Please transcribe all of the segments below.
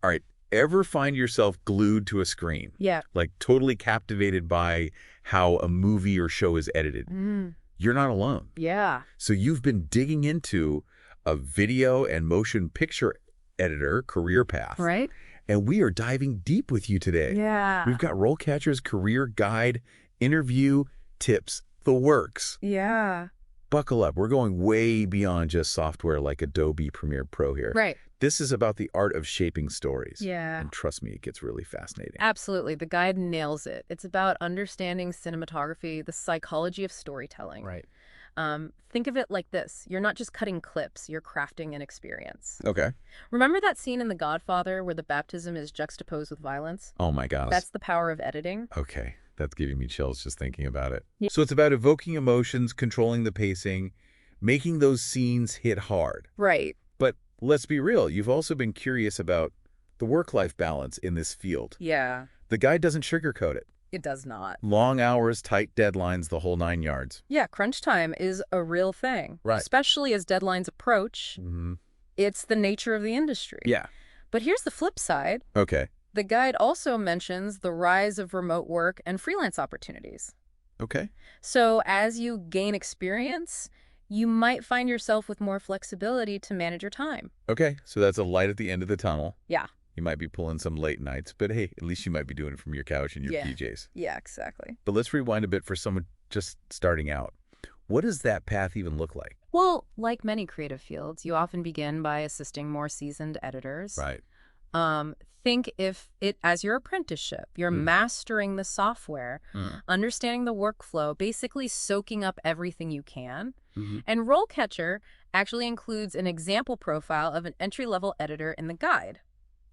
All right. Ever find yourself glued to a screen? Yeah. Like totally captivated by how a movie or show is edited? You're not alone. Yeah. So you've been digging into a video and motion picture editor career path. Right? And we are diving deep with you today. Yeah. We've got RoleCatcher's career guide, interview, tips, the works. Yeah. Buckle up. We're going way beyond just software like Adobe Premiere Pro here. Right. This is about the art of shaping stories. Yeah. And trust me, it gets really fascinating. Absolutely. The guide nails it. It's about understanding cinematography, the psychology of storytelling. Right. Think of it like this. You're not just cutting clips, you're crafting an experience. Okay. Remember that scene in The Godfather where the baptism is juxtaposed with violence? Oh my gosh. That's the power of editing. Okay. That's giving me chills just thinking about it. Yeah. So it's about evoking emotions, controlling the pacing, making those scenes hit hard. Right. But let's be real, you've also been curious about the work-life balance in this field. Yeah. The guide doesn't sugarcoat it. It does not. Long hours, tight deadlines, the whole 9 yards. Yeah, crunch time is a real thing. Right. Especially as deadlines approach. It's the nature of the industry. Yeah. But here's the flip side. Okay. The guide also mentions the rise of remote work and freelance opportunities. Okay. So as you gain experience, you might find yourself with more flexibility to manage your time. Okay. So that's a light at the end of the tunnel. Yeah. You might be pulling some late nights, but hey, at least you might be doing it from your couch and your Yeah. PJs. Yeah, exactly. But let's rewind a bit for someone just starting out. What does that path even look like? Well, like many creative fields, you often begin by assisting more seasoned editors. Right. Think if it as your apprenticeship, you're mastering the software, understanding the workflow, basically soaking up everything you can. And RoleCatcher actually includes an example profile of an entry-level editor in the guide.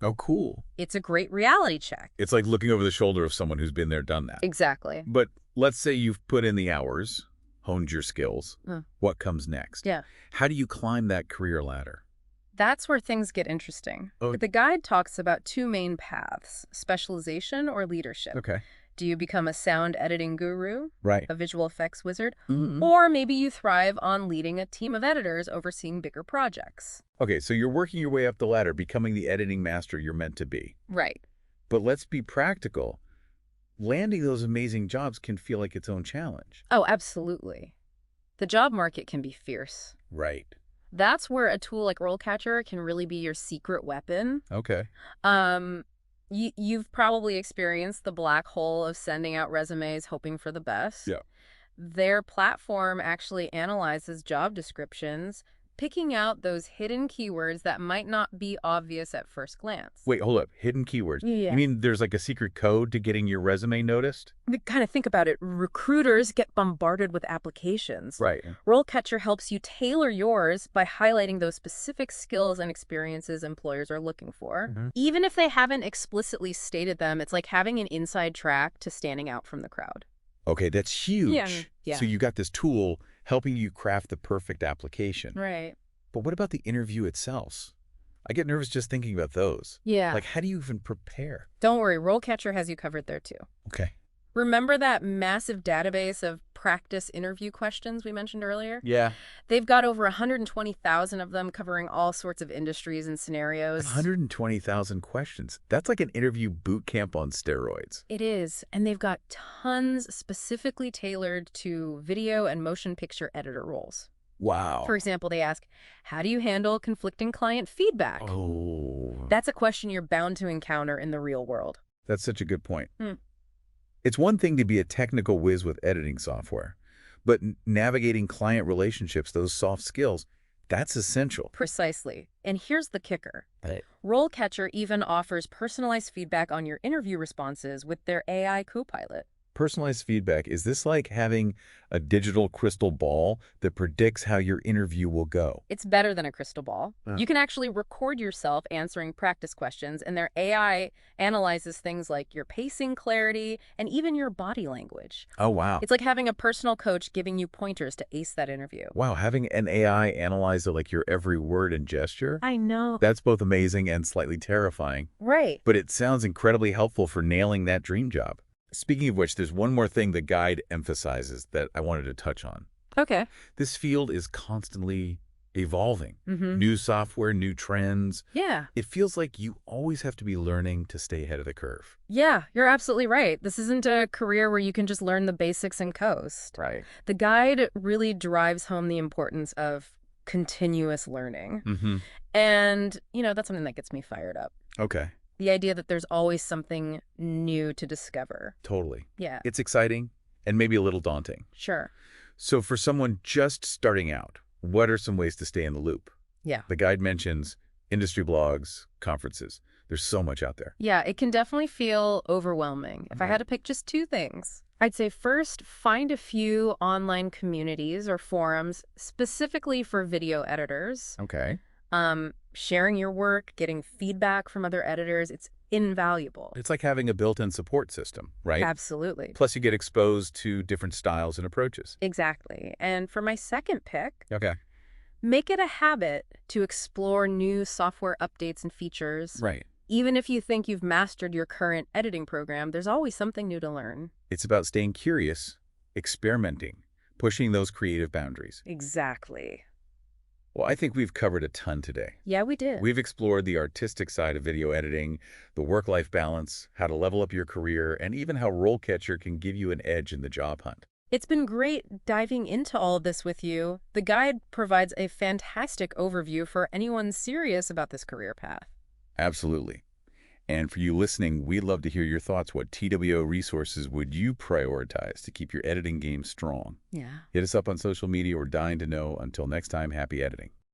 Oh, cool. It's a great reality check. It's like looking over the shoulder of someone who's been there, done that. Exactly. But let's say you've put in the hours, honed your skills. What comes next? Yeah. How do you climb that career ladder? That's where things get interesting. Oh. The guide talks about two main paths, specialization or leadership. Okay. Do you become a sound editing guru, Right. a visual effects wizard, or maybe you thrive on leading a team of editors overseeing bigger projects? Okay, so you're working your way up the ladder, becoming the editing master you're meant to be. Right. But let's be practical. Landing those amazing jobs can feel like its own challenge. Oh, absolutely. The job market can be fierce. Right. That's where a tool like RoleCatcher can really be your secret weapon. Okay. You've probably experienced the black hole of sending out resumes hoping for the best. Yeah. Their platform actually analyzes job descriptions, picking out those hidden keywords that might not be obvious at first glance. Wait, hold up. Hidden keywords. Yeah. You mean there's like a secret code to getting your resume noticed? Kind of think about it. Recruiters get bombarded with applications. Right. RoleCatcher helps you tailor yours by highlighting those specific skills and experiences employers are looking for. Even if they haven't explicitly stated them, it's like having an inside track to standing out from the crowd. Okay, that's huge. Yeah. So you got this tool helping you craft the perfect application. Right. But what about the interview itself? I get nervous just thinking about those. Yeah. Like, how do you even prepare? Don't worry, RoleCatcher has you covered there too. Okay. Remember that massive database of practice interview questions we mentioned earlier? Yeah. They've got over 120,000 of them covering all sorts of industries and scenarios. 120,000 questions. That's like an interview boot camp on steroids. It is. And they've got tons specifically tailored to video and motion picture editor roles. Wow. For example, they ask, how do you handle conflicting client feedback? Oh. That's a question you're bound to encounter in the real world. That's such a good point. It's one thing to be a technical whiz with editing software, but navigating client relationships, those soft skills, that's essential. Precisely. And here's the kicker. Right. RoleCatcher even offers personalized feedback on your interview responses with their AI Copilot. Personalized feedback, is this like having a digital crystal ball that predicts how your interview will go? It's better than a crystal ball. You can actually record yourself answering practice questions, and their AI analyzes things like your pacing clarity and even your body language. Oh, wow. It's like having a personal coach giving you pointers to ace that interview. Wow, having an AI analyze like your every word and gesture? I know. That's both amazing and slightly terrifying. Right. But it sounds incredibly helpful for nailing that dream job. Speaking of which, there's one more thing the guide emphasizes that I wanted to touch on. Okay. This field is constantly evolving. New software, new trends. Yeah. It feels like you always have to be learning to stay ahead of the curve. Yeah, you're absolutely right. This isn't a career where you can just learn the basics and coast. Right. The guide really drives home the importance of continuous learning. And, that's something that gets me fired up. Okay. The idea that there's always something new to discover. Totally. Yeah. It's exciting and maybe a little daunting. Sure. So for someone just starting out, what are some ways to stay in the loop? Yeah. The guide mentions industry blogs, conferences. There's so much out there. Yeah, it can definitely feel overwhelming. If I had to pick just two things, I'd say first, find a few online communities or forums specifically for video editors. Okay. Sharing your work, getting feedback from other editors, it's invaluable. It's like having a built-in support system, right? Absolutely. Plus you get exposed to different styles and approaches. Exactly. And for my second pick, Okay. make it a habit to explore new software updates and features. Right. Even if you think you've mastered your current editing program, there's always something new to learn. It's about staying curious, experimenting, pushing those creative boundaries. Exactly. Well, I think we've covered a ton today. Yeah, we did. We've explored the artistic side of video editing, the work-life balance, how to level up your career, and even how RoleCatcher can give you an edge in the job hunt. It's been great diving into all of this with you. The guide provides a fantastic overview for anyone serious about this career path. Absolutely. And for you listening, we'd love to hear your thoughts. What TWO resources would you prioritize to keep your editing game strong? Yeah. Hit us up on social media or dying to know. Until next time, happy editing.